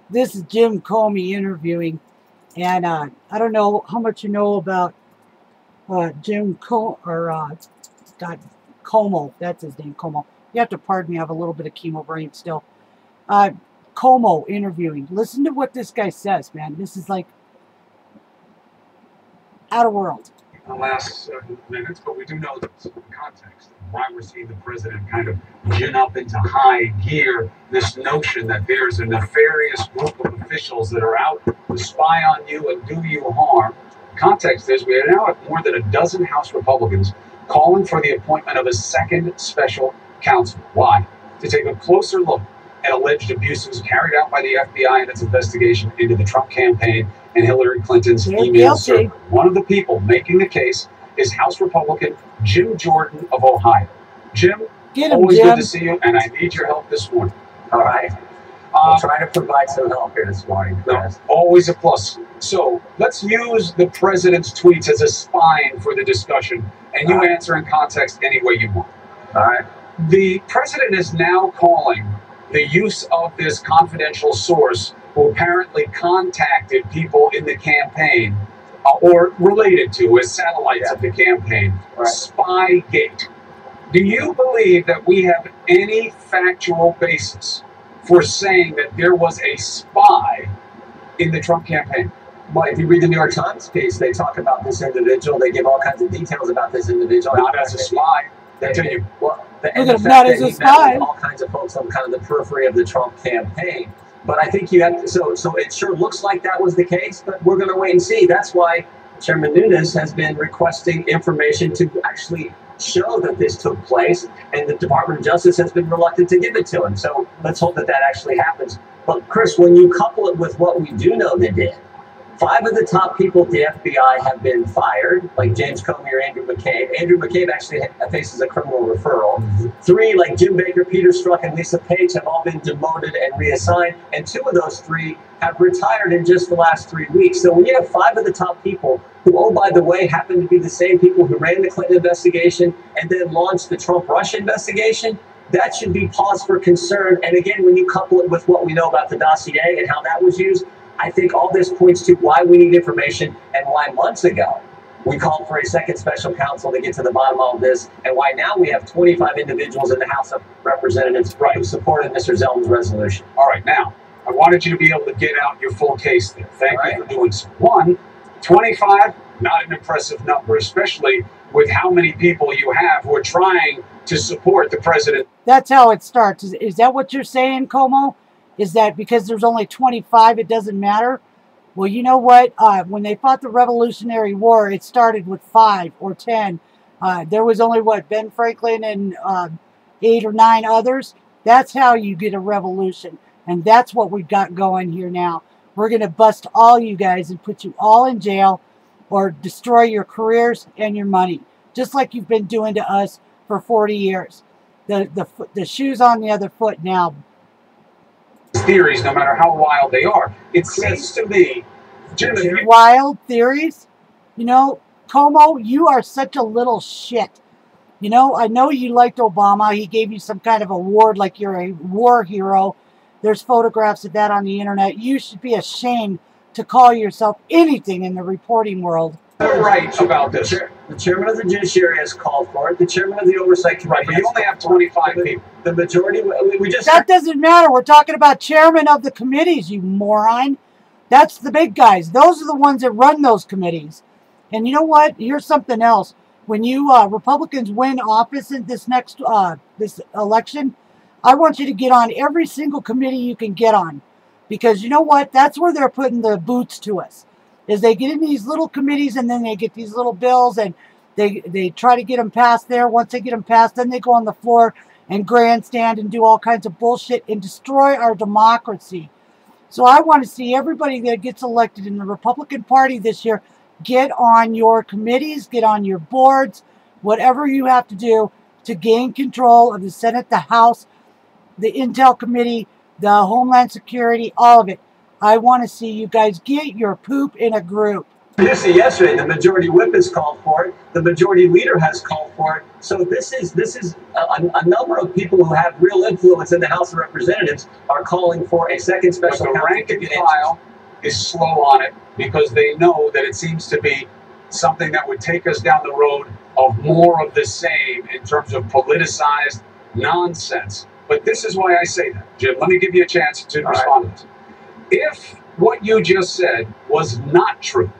This is Jim Comey interviewing, and I don't know how much you know about Jim God Como. That's his name, Como. You have to pardon me. I have a little bit of chemo brain still. Como interviewing. Listen to what this guy says, man. This is like out of world. In the last minutes, but we do know that some context of why we're seeing the president kind of gin up into high gear this notion that there's a nefarious group of officials that are out to spy on you and do you harm. Context is we now have more than a dozen House Republicans calling for the appointment of a second special counsel. Why? To take a closer look at alleged abuses carried out by the FBI in its investigation into the Trump campaign and Hillary Clinton's email server. One of the people making the case is House Republican Jim Jordan of Ohio. Jim, always good to see you, and I need your help this morning. All right. I'm trying to provide some help here this morning, Chris. Always a plus. So let's use the president's tweets as a spine for the discussion, and you answer in context any way you want. All right. The president is now calling the use of this confidential source who apparently contacted people in the campaign or related to as satellites of the campaign, Spygate. Do you believe that we have any factual basis for saying that there was a spy in the Trump campaign? Well, if you read the New York Times piece, they talk about this individual. They give all kinds of details about this individual. Not as a spy. Continue. Well, not as a spy. All kinds of folks on kind of the periphery of the Trump campaign. But I think you have to, so it sure looks like that was the case, but we're going to wait and see. That's why Chairman Nunes has been requesting information to actually show that this took place, and the Department of Justice has been reluctant to give it to him. So let's hope that that actually happens. But Chris, when you couple it with what we do know they did, 5 of the top people at the FBI have been fired, like James Comey or Andrew McCabe. Andrew McCabe actually faces a criminal referral. 3, like Jim Baker, Peter Strzok, and Lisa Page, have all been demoted and reassigned. And 2 of those 3 have retired in just the last 3 weeks. So when you have 5 of the top people who, oh, by the way, happen to be the same people who ran the Clinton investigation and then launched the Trump-Russia investigation, that should be cause for concern. And again, when you couple it with what we know about the dossier and how that was used, I think all this points to why we need information and why months ago we called for a second special counsel to get to the bottom of this, and why now we have 25 individuals in the House of Representatives who supported Mr. Zeldin's resolution. All right, now, I wanted you to be able to get out your full case there. Thank you for doing so. 1, 25, not an impressive number, especially with how many people you have who are trying to support the president. That's how it starts. Is that what you're saying, Como? Is that because there's only 25, it doesn't matter? Well, you know what? When they fought the Revolutionary War, it started with 5 or 10. There was only, what, Ben Franklin and 8 or 9 others? That's how you get a revolution. And that's what we've got going here now. We're going to bust all you guys and put you all in jail or destroy your careers and your money, just like you've been doing to us for 40 years. The shoe's on the other foot now. Theories, no matter how wild they are. It seems to me, Jim, wild theories? You know, Como, you are such a little shit. You know, I know you liked Obama. He gave you some kind of award like you're a war hero. There's photographs of that on the internet. You should be ashamed to call yourself anything in the reporting world. You're right about this. The chairman of the judiciary has called for it. The chairman of the oversight committee. Right, but you only have 25 people. The majority, we just... That doesn't matter. We're talking about chairman of the committees, you moron. That's the big guys. Those are the ones that run those committees. And you know what? Here's something else. When you Republicans win office in this next this election, I want you to get on every single committee you can get on. Because you know what? That's where they're putting the boots to us. Is they get in these little committees and then they get these little bills and they try to get them passed there. Once they get them passed, then they go on the floor and grandstand and do all kinds of bullshit and destroy our democracy. So I want to see everybody that gets elected in the Republican Party this year get on your committees, get on your boards, whatever you have to do to gain control of the Senate, the House, the Intel Committee, the Homeland Security, all of it. I want to see you guys get your poop in a group. You see, yesterday the majority whip has called for it. The majority leader has called for it. So this is a number of people who have real influence in the House of Representatives are calling for a second special counsel. The rank and file is slow on it because they know that it seems to be something that would take us down the road of more of the same in terms of politicized nonsense. But this is why I say that. Jim, let me give you a chance to respond to this. If what you just said was not true,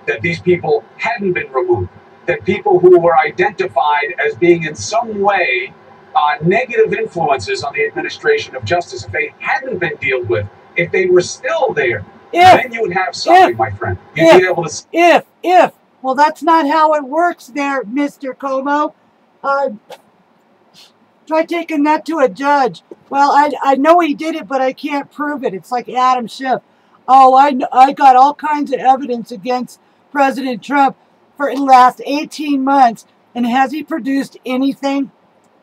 that these people hadn't been removed, that people who were identified as being in some way negative influences on the administration of justice, if they hadn't been dealt with, if they were still there, then you would have something, my friend. You'd be able to... Well, that's not how it works there, Mr. Como. Try taking that to a judge. Well, I know he did it, but I can't prove it. It's like Adam Schiff. Oh, I got all kinds of evidence against President Trump for the last 18 months. And has he produced anything?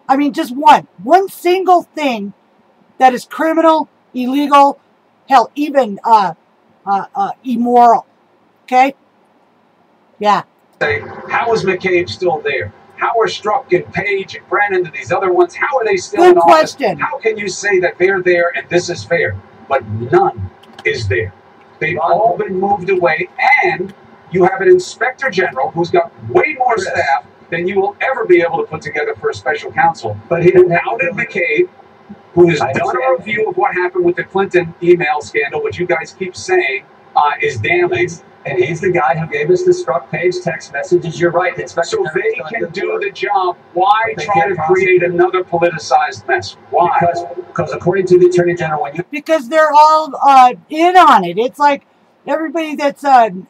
I mean, just one single thing that is criminal, illegal, hell, even immoral. Okay? Yeah. How is McCabe still there? How are Strzok and Page and Brennan and these other ones, how are they still in office? Good question. How can you say that they're there and this is fair, but none is there? They've all been moved away, and you have an inspector general who's got way more staff than you will ever be able to put together for a special counsel. But he didn't outed McCabe, who has done a review of what happened with the Clinton email scandal, which you guys keep saying is damning. And he's the guy who gave us the Strzok Page text messages. You're right. So they can do the job. Why try to create another politicized mess? Why? Because according to the Attorney General, because they're all in on it. It's like everybody that's from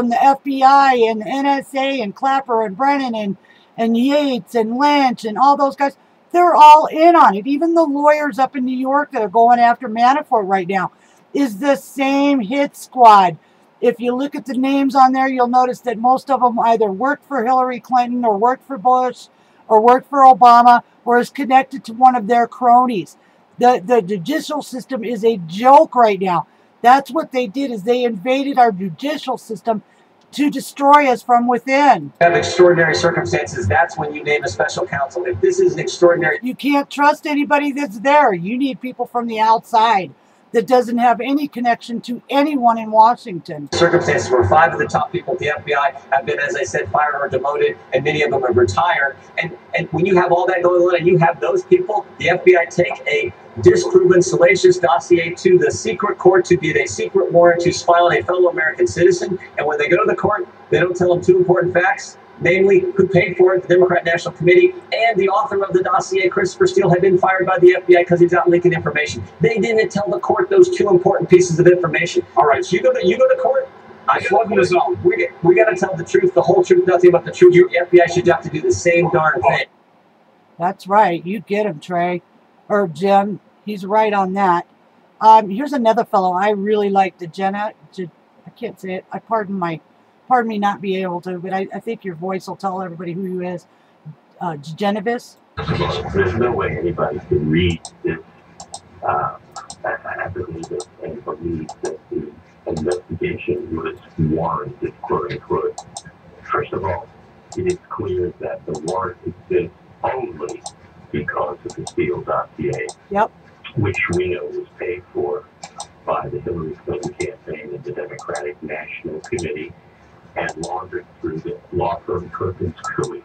the FBI and NSA and Clapper and Brennan and Yates and Lynch and all those guys. They're all in on it. Even the lawyers up in New York that are going after Manafort right now is the same hit squad. If you look at the names on there, you'll notice that most of them either worked for Hillary Clinton or worked for Bush or worked for Obama or is connected to one of their cronies. The judicial system is a joke right now. That's what they did, is they invaded our judicial system to destroy us from within. Have extraordinary circumstances, that's when you name a special counsel. If this is extraordinary... You can't trust anybody that's there. You need people from the outside that doesn't have any connection to anyone in Washington. Circumstances where 5 of the top people at the FBI have been, as I said, fired or demoted, and many of them have retired. And when you have all that going on and you have those people, the FBI take a disproven, salacious dossier to the secret court to get a secret warrant to spy on a fellow American citizen. And when they go to the court, they don't tell them 2 important facts. Namely, who paid for it, the Democrat National Committee, and the author of the dossier, Christopher Steele, had been fired by the FBI because he's out leaking information. They didn't tell the court those 2 important pieces of information. All right, so you go to court. I flood in the zone. We got to tell the truth, the whole truth, nothing but the truth. The FBI should have to do the same darn thing. That's right. You get him, Trey. Or Jim. He's right on that. Here's another fellow I really like, I can't say it. Pardon me not being able to, but I think your voice will tell everybody who he is. Genevis. There's no way anybody can read this. I believe it and believe that the investigation was warranted, quote unquote. First of all, it is clear that the warrant exists only because of the Steele dossier. Yep. Which we know was paid for by the Hillary Clinton campaign and the Democratic National Committee, and laundered through the law firm Perkins Coie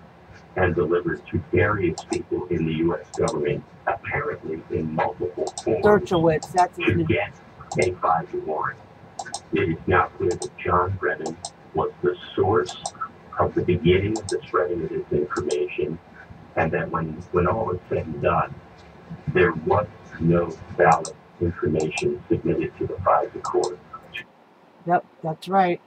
and delivered to various people in the U.S. government, apparently in multiple forms, Dershowitz, that's his to name. get a FISA warrant. It is now clear that John Brennan was the source of the beginning of the spreading of this information, and that when all is said and done, there was no valid information submitted to the FISA court. Yep, that's right.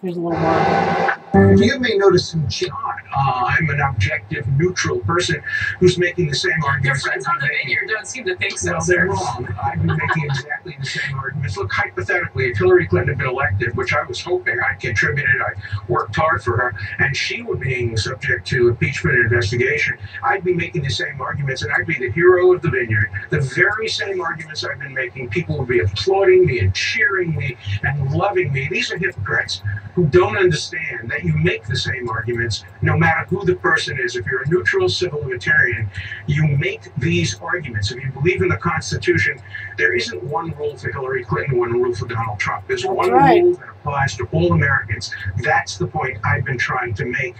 Here's a little more. You may notice some change. I'm an objective, neutral person who's making the same arguments. Your friends on the Vineyard don't seem to think so, Well, sir. they're wrong. I've been making exactly the same arguments. Look, hypothetically, if Hillary Clinton had been elected, which I was hoping, I contributed, I worked hard for her, and she were being subject to impeachment and investigation, I'd be making the same arguments, and I'd be the hero of the Vineyard. The very same arguments I've been making, people would be applauding me and cheering me and loving me. These are hypocrites who don't understand that you make the same arguments no matter who the person is. If you're a neutral civil libertarian, you make these arguments. If you believe in the Constitution, there isn't one rule for Hillary Clinton, one rule for Donald Trump. There's one rule that applies to all Americans. That's the point I've been trying to make.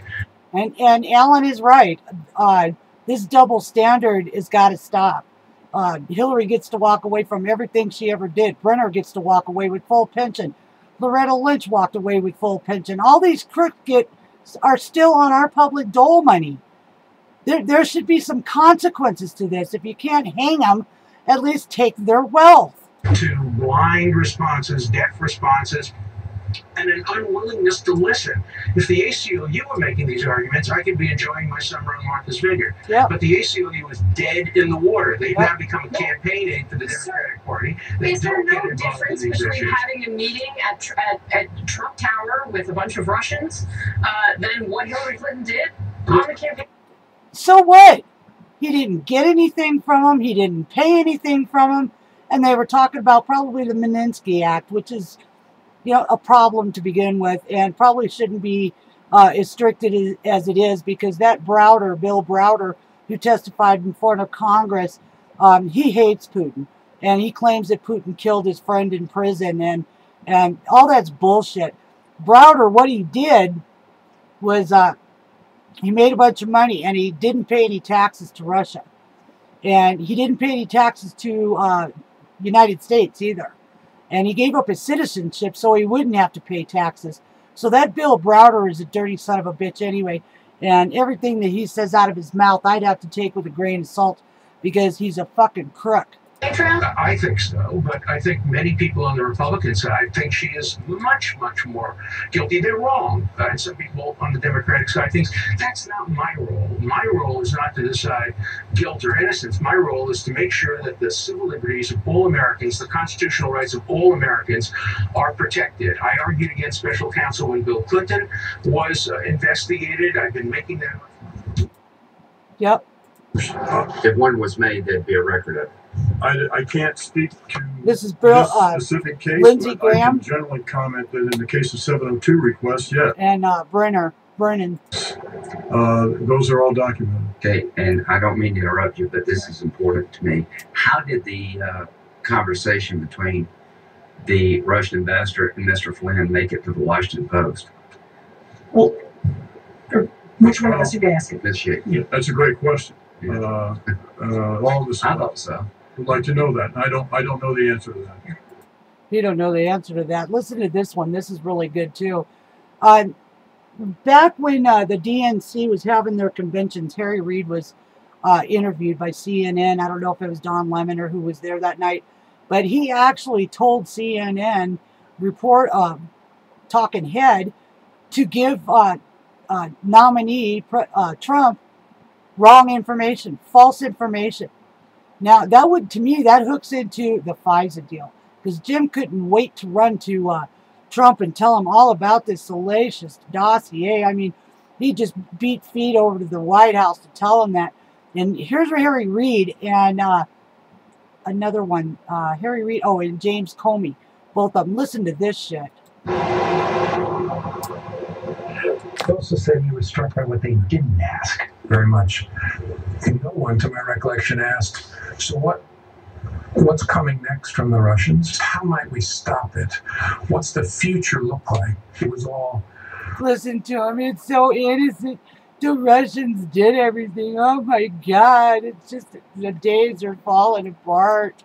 And Alan is right. This double standard has got to stop. Hillary gets to walk away from everything she ever did. Brenner gets to walk away with full pension. Loretta Lynch walked away with full pension. All these crooks are still on our public dole money. There should be some consequences to this. If you can't hang them, at least take their wealth. To blind responses, deaf responses, and an unwillingness to listen. If the ACLU were making these arguments, I could be enjoying my summer on Martha's Vineyard. Yep. But the ACLU is dead in the water. They've now become a campaign aid for the Democratic Party. Is there no difference between having a meeting at Trump Tower with a bunch of Russians than what Hillary Clinton did on the campaign? So what? He didn't get anything from them. He didn't pay anything from them. And they were talking about probably the Magnitsky Act, which is, you know, a problem to begin with, and probably shouldn't be as strict as it is, because that Browder, Bill Browder, who testified in front of Congress, he hates Putin, and he claims that Putin killed his friend in prison, and all that's bullshit. Browder, what he did was he made a bunch of money, and he didn't pay any taxes to Russia, and he didn't pay any taxes to United States either. And he gave up his citizenship so he wouldn't have to pay taxes. So that Bill Browder is a dirty son of a bitch anyway. And everything that he says out of his mouth, I'd have to take with a grain of salt, because he's a fucking crook. I think so, but I think many people on the Republican side think she is much, much more guilty. They're wrong. And some people on the Democratic side think that's not my role. My role is not to decide guilt or innocence. My role is to make sure that the civil liberties of all Americans, the constitutional rights of all Americans, are protected. I argued against special counsel when Bill Clinton was investigated. I've been making that. Yep. If one was made, there'd be a record of it. I can't speak to this specific case, Lindsey but Graham. I can generally comment that in the case of 702 requests, yeah. And Brennan. Those are all documented. Okay, and I don't mean to interrupt you, but this is important to me. How did the conversation between the Russian ambassador and Mr. Flynn make it to the Washington Post? Well, which one of us are you asking? Yeah, that's a great question. Yeah. All of us I thought so. would like to know that. I don't know the answer to that. You don't know the answer to that. Listen to this one. This is really good too. Back when the DNC was having their conventions, Harry Reid was interviewed by CNN. I don't know if it was Don Lemon or who was there that night, but he actually told CNN talking head to give nominee Trump wrong information, false information. Now, that would, to me, that hooks into the FISA deal, because Jim couldn't wait to run to Trump and tell him all about this salacious dossier. I mean, he just beat feet over to the White House to tell him that. And here's where Harry Reid and another one, Harry Reid, and James Comey, both of them. Listen to this shit. He also said he was struck by what they didn't ask very much. And no one, to my recollection, asked, so what's coming next from the Russians? How might we stop it? What's the future look like? It was all... Listen to him. It's so innocent. The Russians did everything. Oh, my God. It's just the days are falling apart.